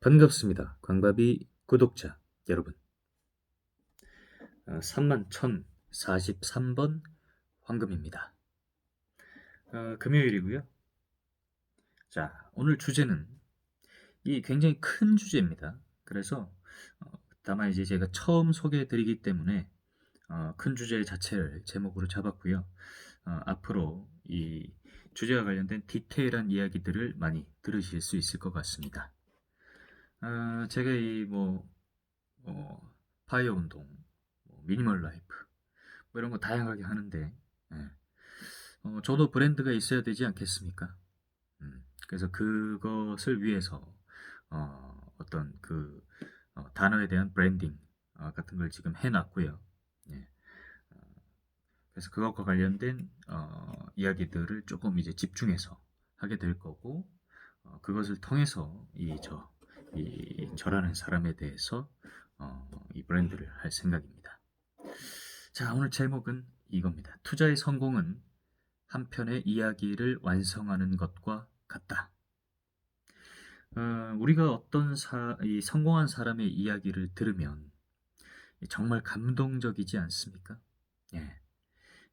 반갑습니다. 광바비 구독자 여러분. 31,043번 황금입니다. 금요일이고요. 자, 오늘 주제는 굉장히 큰 주제입니다. 그래서 다만 이제 제가 처음 소개해 드리기 때문에 큰 주제 자체를 제목으로 잡았고요. 앞으로 이 주제와 관련된 디테일한 이야기들을 많이 들으실 수 있을 것 같습니다. 제가 파이어 운동, 미니멀 라이프, 이런 거 다양하게 하는데, 예. 저도 브랜드가 있어야 되지 않겠습니까? 그래서 그것을 위해서, 어떤 단어에 대한 브랜딩, 같은 걸 지금 해놨고요. 예. 어, 그래서 그것과 관련된, 이야기들을 조금 이제 집중해서 하게 될 거고, 그것을 통해서 저라는 사람에 대해서, 이 브랜드를 할 생각입니다. 자, 오늘 제목은 이겁니다. 투자의 성공은 한 편의 이야기를 완성하는 것과 같다. 우리가 이 성공한 사람의 이야기를 들으면 정말 감동적이지 않습니까? 예.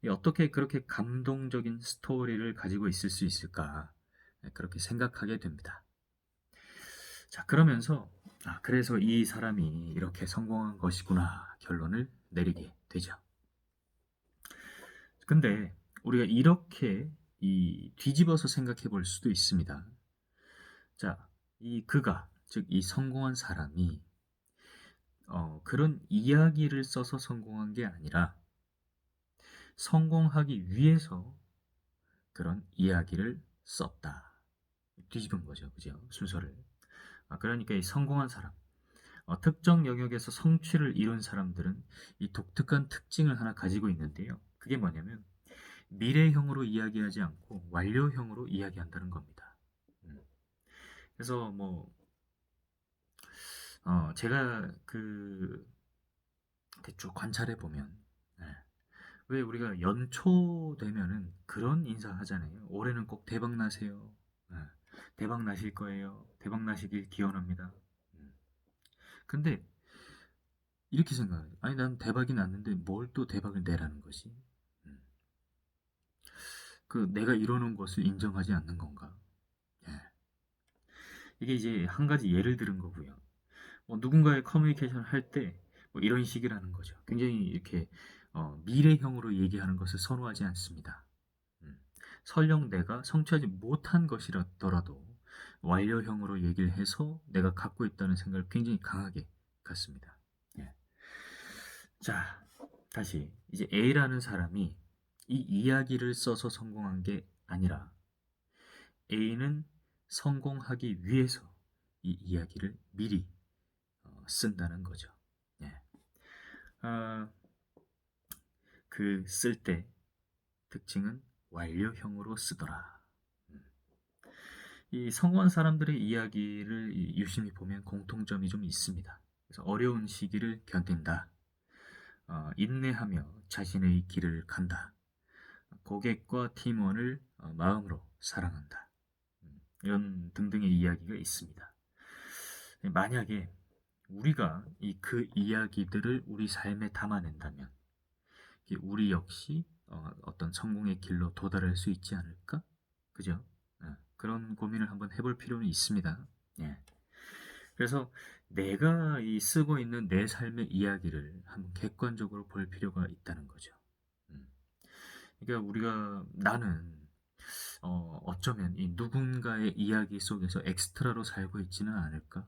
어떻게 그렇게 감동적인 스토리를 가지고 있을 수 있을까? 그렇게 생각하게 됩니다. 자, 그러면서, 그래서 이 사람이 이렇게 성공한 것이구나, 결론을 내리게 되죠. 근데 우리가 이렇게 뒤집어서 생각해 볼 수도 있습니다. 자, 즉 이 성공한 사람이 그런 이야기를 써서 성공한 게 아니라 성공하기 위해서 그런 이야기를 썼다. 뒤집은 거죠, 그죠? 순서를. 그러니까 이 성공한 사람, 특정 영역에서 성취를 이룬 사람들은 이 독특한 특징을 하나 가지고 있는데요. 그게 뭐냐면 미래형으로 이야기하지 않고 완료형으로 이야기한다는 겁니다. 음. 그래서 제가 대충 관찰해 보면, 예, 왜 우리가 연초 되면은 그런 인사 하잖아요. 올해는 꼭 대박 나세요. 예, 대박 나실 거예요. 대박 나시길 기원합니다. 음. 근데 이렇게 생각해요. 아니, 난 대박이 났는데 뭘 또 대박을 내라는 것이? 음. 내가 이뤄놓은 것을 인정하지 않는 건가? 예. 이게 이제 한 가지 예를 들은 거고요. 누군가의 커뮤니케이션을 할 때 이런 식이라는 거죠. 굉장히 이렇게 미래형으로 얘기하는 것을 선호하지 않습니다. 음. 설령 내가 성취하지 못한 것이라더라도 완료형으로 얘기를 해서 내가 갖고 있다는 생각을 굉장히 강하게 갖습니다. 예. 자, 다시 이제 A라는 사람이 이 이야기를 써서 성공한 게 아니라 A는 성공하기 위해서 이 이야기를 미리 쓴다는 거죠. 예. 아, 쓸 때 특징은 완료형으로 쓰더라. 음. 이 성공한 사람들의 이야기를 유심히 보면 공통점이 좀 있습니다. 그래서 어려운 시기를 견딘다. 인내하며 자신의 길을 간다. 고객과 팀원을 마음으로 사랑한다. 이런 등등의 이야기가 있습니다. 만약에 우리가 이야기들을 우리 삶에 담아낸다면 우리 역시 어떤 성공의 길로 도달할 수 있지 않을까? 그죠? 그런 고민을 한번 해볼 필요는 있습니다. 예. 그래서 내가 쓰고 있는 내 삶의 이야기를 한번 객관적으로 볼 필요가 있다는 거죠. 음. 그러니까 나는 어쩌면 이 누군가의 이야기 속에서 엑스트라로 살고 있지는 않을까?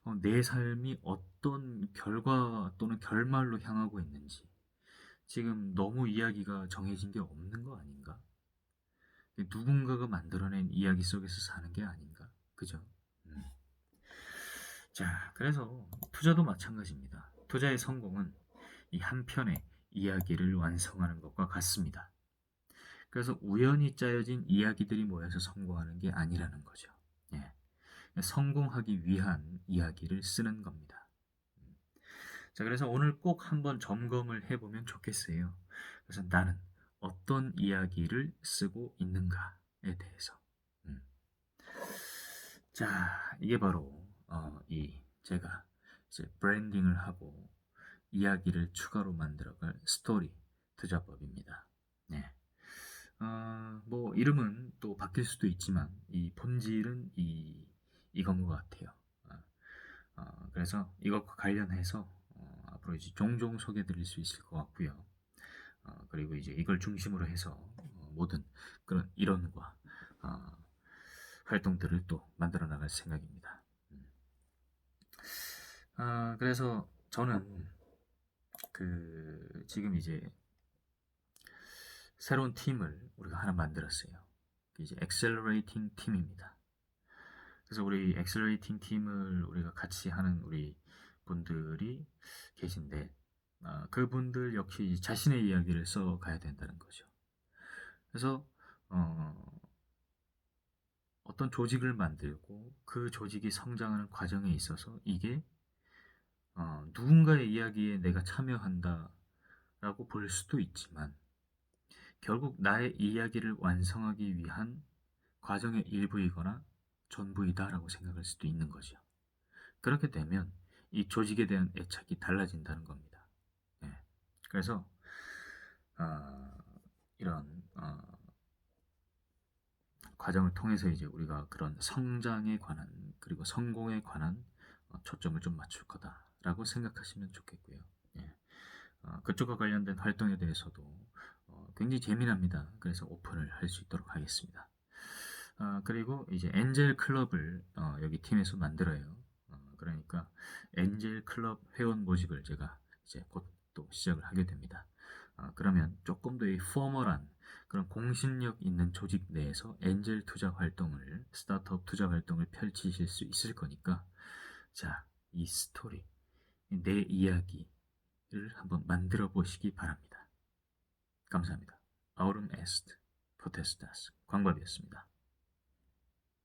어, 내 삶이 어떤 결과 또는 결말로 향하고 있는지 지금 너무 이야기가 정해진 게 없는 거 아닌가? 누군가가 만들어낸 이야기 속에서 사는 게 아닌가? 그죠? 음. 자, 그래서 투자도 마찬가지입니다. 투자의 성공은 이 한 편의 이야기를 완성하는 것과 같습니다. 그래서 우연히 짜여진 이야기들이 모여서 성공하는 게 아니라는 거죠. 예. 성공하기 위한 이야기를 쓰는 겁니다. 자, 그래서 오늘 꼭 한번 점검을 해보면 좋겠어요. 그래서 나는 어떤 이야기를 쓰고 있는가에 대해서. 음. 자, 이게 바로 이 제가 이제 브랜딩을 하고 이야기를 추가로 만들어갈 스토리 투자법입니다. 네. 뭐 이름은 또 바뀔 수도 있지만 이 본질은 이건 것 같아요. 어, 그래서 이것과 관련해서 앞으로 이제 종종 소개해 드릴 수 있을 것 같고요. 그리고 이제 이걸 중심으로 해서 모든 그런 이론과 어, 활동들을 또 만들어 나갈 생각입니다. 음. 그래서 저는 그 지금 이제 새로운 팀을 우리가 하나 만들었어요. 이제 엑셀러레이팅 팀입니다. 그래서 우리 엑셀러레이팅 팀을 우리가 같이 하는 우리 분들이 계신데 그분들 역시 자신의 이야기를 써 가야 된다는 거죠. 그래서 어, 어떤 조직을 만들고 그 조직이 성장하는 과정에 있어서 이게 누군가의 이야기에 내가 참여한다라고 볼 수도 있지만 결국 나의 이야기를 완성하기 위한 과정의 일부이거나 전부이다라고 생각할 수도 있는 거죠. 그렇게 되면 이 조직에 대한 애착이 달라진다는 겁니다. 예. 그래서 어, 이런 과정을 통해서 이제 우리가 그런 성장에 관한 그리고 성공에 관한 초점을 좀 맞출 거다라고 생각하시면 좋겠고요. 예. 그쪽과 관련된 활동에 대해서도 굉장히 재미납니다. 그래서 오픈을 할 수 있도록 하겠습니다. 그리고 이제 엔젤 클럽을 여기 팀에서 만들어요. 그러니까 엔젤 클럽 회원 모집을 제가 이제 곧 또 시작을 하게 됩니다. 그러면 조금 더 이 포멀한 그런 공신력 있는 조직 내에서 엔젤 투자 활동을 스타트업 투자 활동을 펼치실 수 있을 거니까 자, 이 스토리, 내 이야기를 한번 만들어 보시기 바랍니다. 감사합니다. 아우름 에스트 포테스타스 광밥이었습니다.